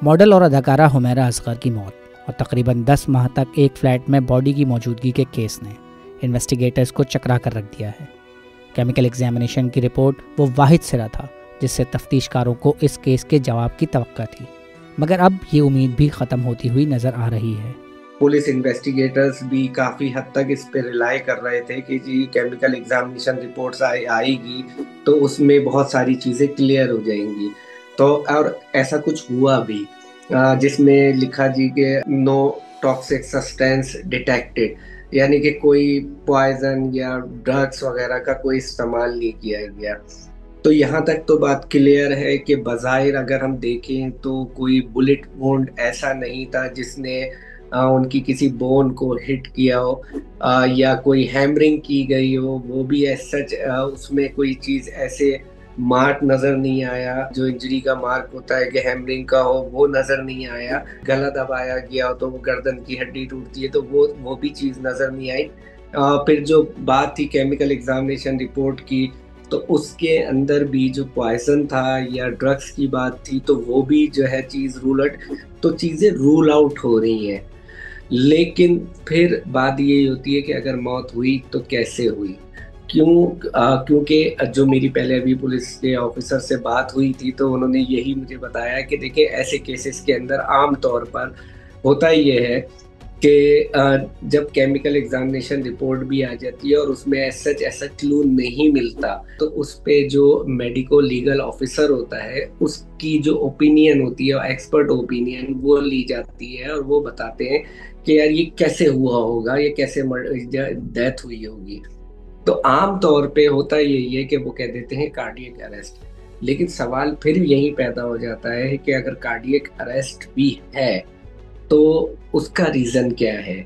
Model और अदाकारा हुमैरा असगर की मौत और तकरीबन 10 माह तक एक फ्लैट में बॉडी की मौजूदगी के केस ने इन्वेस्टिगेटर्स को चकरा कर रख दिया है। केमिकल एग्जामिनेशन की रिपोर्ट वो वाहिद सिरा था जिससे तफ्तीशकारों को इस केस के जवाब की तवक्का थी, मगर अब ये उम्मीद भी ख़त्म होती हुई नज़र आ रही है। पुलिस इन्वेस्टिगेटर्स भी काफ़ी हद तक इस पे रिलाई कर रहे थे कि जी केमिकल एग्जामिनेशन रिपोर्ट्स आएगी तो उसमें बहुत सारी चीज़ें क्लियर हो जाएंगी। तो और ऐसा कुछ हुआ भी, जिसमें लिखा जी कि नो टॉक्सिक सब्सटेंस डिटेक्टेड, यानी कि कोई पॉइजन या ड्रग्स वगैरह का कोई इस्तेमाल नहीं किया गया। तो यहाँ तक तो बात क्लियर है कि बज़ाहिर अगर हम देखें तो कोई बुलेट वुंड ऐसा नहीं था जिसने उनकी किसी बोन को हिट किया हो, या कोई हैमरिंग की गई हो, वो भी एज सच उसमें कोई चीज़ ऐसे मार्क नज़र नहीं आया। जो इंजरी का मार्क होता है कि हैमरिंग का हो वो नज़र नहीं आया। गला दबाया गया हो तो वो गर्दन की हड्डी टूटती है तो वो भी चीज़ नज़र नहीं आई। फिर जो बात थी केमिकल एग्जामिनेशन रिपोर्ट की, तो उसके अंदर भी जो पॉइजन था या ड्रग्स की बात थी तो वो भी जो है चीज़ तो चीज़ें रूल आउट हो रही हैं। लेकिन फिर बात ये होती है कि अगर मौत हुई तो कैसे हुई, क्योंकि जो मेरी पहले अभी पुलिस के ऑफिसर से बात हुई थी तो उन्होंने यही मुझे बताया कि देखिए ऐसे केसेस के अंदर आम तौर पर होता ये है कि जब केमिकल एग्जामिनेशन रिपोर्ट भी आ जाती है और उसमें ऐसा क्लू नहीं मिलता तो उस पे जो मेडिको लीगल ऑफिसर होता है उसकी जो ओपिनियन होती है, एक्सपर्ट ओपिनियन, वो ली जाती है और वो बताते हैं कि यार ये कैसे हुआ होगा, ये कैसे डेथ हुई होगी। तो आम तौर पे होता यही है कि वो कह देते हैं कार्डियक अरेस्ट। लेकिन सवाल फिर यही पैदा हो जाता है कि अगर कार्डियक अरेस्ट भी है तो उसका रीजन क्या है।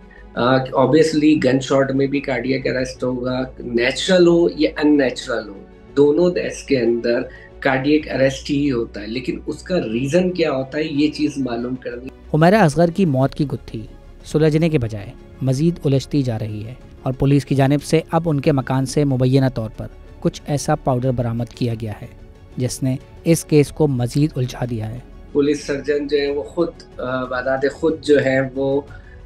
ऑब्वियसली गन शॉट में भी कार्डियक अरेस्ट होगा, नेचुरल हो या अननेचुरल हो, दोनों डेथ्स के अंदर कार्डियक अरेस्ट ही होता है। लेकिन उसका रीजन क्या होता है ये चीज मालूम करनी। हुमैरा असगर की मौत की गुत्थी सुलझने के बजाय मजीद उलझती जा रही है और पुलिस की जानिब से अब उनके मकान से मुबैना तौर पर कुछ ऐसा पाउडर बरामद किया गया है जिसने इस केस को मजीद उलझा दिया है। पुलिस सर्जन जो है वो खुद जो है वो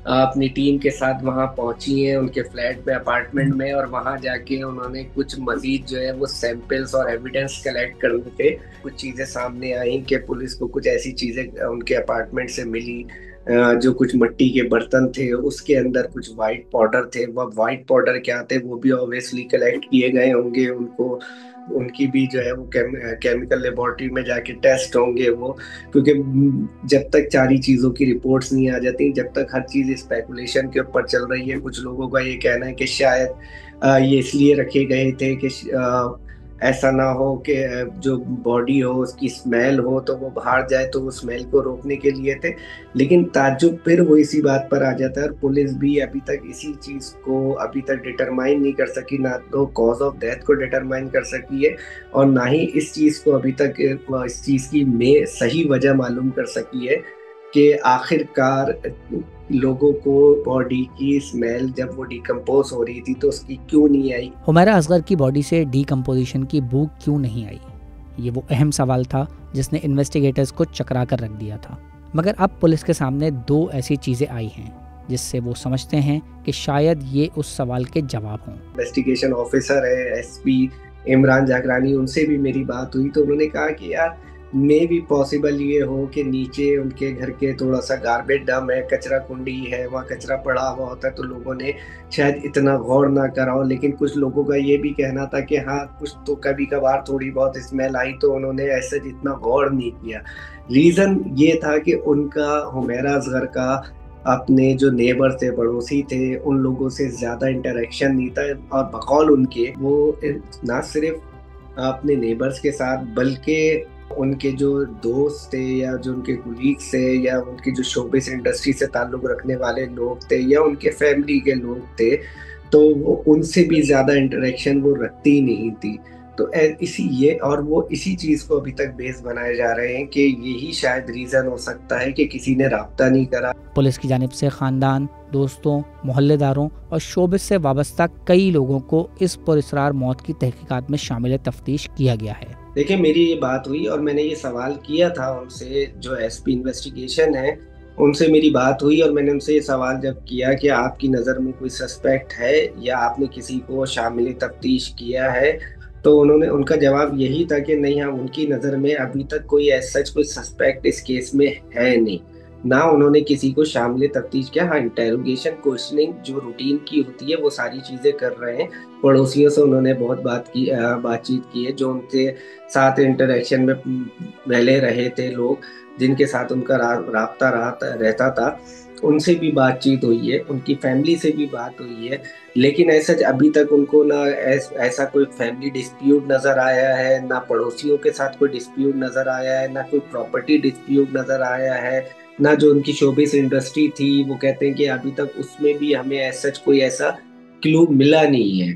अपनी टीम के साथ वहां पहुंची हैं उनके फ्लैट में, अपार्टमेंट में, और वहां जाके उन्होंने कुछ मजीद जो है वो सैंपल्स और एविडेंस कलेक्ट करने पे कुछ चीज़ें सामने आई कि पुलिस को कुछ ऐसी चीज़ें उनके अपार्टमेंट से मिली, जो कुछ मिट्टी के बर्तन थे उसके अंदर कुछ वाइट पाउडर थे। वह वाइट पाउडर क्या थे वो भी ऑब्वियसली कलेक्ट किए गए होंगे, उनकी भी जो है वो केमिकल लेबोरेटरी में जाके टेस्ट होंगे वो, क्योंकि जब तक सारी चीज़ों की रिपोर्ट्स नहीं आ जाती, जब तक हर चीज़ स्पेकुलेशन के ऊपर चल रही है। कुछ लोगों का ये कहना है कि शायद ये इसलिए रखे गए थे कि ऐसा ना हो कि जो बॉडी हो उसकी स्मेल हो तो वो बाहर जाए, तो वो स्मेल को रोकने के लिए थे। लेकिन ताज्जुब फिर वो इसी बात पर आ जाता है और पुलिस भी अभी तक इसी चीज़ को अभी तक डिटरमाइन नहीं कर सकी, ना तो कॉज ऑफ डेथ को डिटरमाइन कर सकी है और ना ही इस चीज़ को अभी तक इस चीज़ की में सही वजह मालूम कर सकी है कि आखिरकार लोगों को बॉडी की स्मेल जब वो डिकम्पोज हो रही थी तो उसकी क्यों नहीं आई। हुमैरा असगर की बॉडी से डिकम्पोजिशन की बू क्यों नहीं आई, ये वो अहम सवाल था जिसने इन्वेस्टिगेटर्स को चकरा कर रख दिया था। मगर अब पुलिस के सामने दो ऐसी चीजें आई हैं जिससे वो समझते हैं कि शायद ये उस सवाल के जवाब हों। इन्वेस्टिगेशन ऑफिसर है एसपी इमरान जागरानी, उनसे भी मेरी बात हुई तो उन्होंने कहा कि यार मे भी पॉसिबल ये हो कि नीचे उनके घर के थोड़ा सा गार्बेज डम है, कचरा कुंडी है, वहाँ कचरा पड़ा हुआ होता है तो लोगों ने शायद इतना गौर ना करा हो। लेकिन कुछ लोगों का ये भी कहना था कि हाँ कुछ तो कभी कभार थोड़ी बहुत स्मेल आई तो उन्होंने ऐसे जितना गौर नहीं किया। रीज़न ये था कि उनका हुमैरा असगर का अपने जो नेबर थे, पड़ोसी थे, उन लोगों से ज़्यादा इंटरेक्शन नहीं था और बकौल उनके वो ना सिर्फ अपने नेबर्स के साथ बल्कि उनके जो दोस्त थे या जो उनके कुलीग्स थे या उनके जो शोबिस इंडस्ट्री से ताल्लुक़ रखने वाले लोग थे या उनके फैमिली के लोग थे तो वो उनसे भी ज़्यादा इंटरेक्शन वो रखती ही नहीं थी। तो इसी चीज़ को अभी तक बेस बनाए जा रहे हैं कि यही शायद रीज़न हो सकता है कि किसी ने राब्ता नहीं करा। पुलिस की जानिब से ख़ानदान, दोस्तों, मोहल्लेदारों और शोबिस से वाबस्ता कई लोगों को इस पुरअसरार मौत की तहकीकात में शामिल तफ्तीश किया गया है। देखिए, मेरी ये बात हुई और मैंने ये सवाल किया था उनसे, जो एसपी इन्वेस्टिगेशन है उनसे मेरी बात हुई, और मैंने उनसे ये सवाल जब किया कि आपकी नज़र में कोई सस्पेक्ट है या आपने किसी को शामिल तफ्तीश किया है, तो उन्होंने, उनका जवाब यही था कि नहीं, हाँ, उनकी नज़र में अभी तक कोई ऐसा कोई सस्पेक्ट इस केस में है नहीं, ना उन्होंने किसी को शामिल तफ्तीश किया। हाँ, इंटेरोगेशन, क्वेश्चनिंग जो रूटीन की होती है वो सारी चीज़ें कर रहे हैं। पड़ोसियों से उन्होंने बहुत बातचीत की है, जो उनके साथ इंटरेक्शन में पहले रहे थे लोग, जिनके साथ उनका राब्ता रहता था, उनसे भी बातचीत हुई है, उनकी फैमिली से भी बात हुई है। लेकिन ऐसा अभी तक उनको ना ऐसा कोई फैमिली डिस्प्यूट नजर आया है, ना पड़ोसियों के साथ कोई डिस्प्यूट नजर आया है, ना कोई प्रॉपर्टी डिस्प्यूट नजर आया है, ना जो उनकी शोबिस इंडस्ट्री थी, वो कहते हैं कि अभी तक उसमें भी हमें ऐसा कोई ऐसा क्लू मिला नहीं है।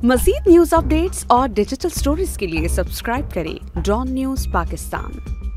मज़ीद न्यूज़ अपडेट्स और डिजिटल स्टोरीज के लिए सब्सक्राइब करें डॉन न्यूज़ पाकिस्तान।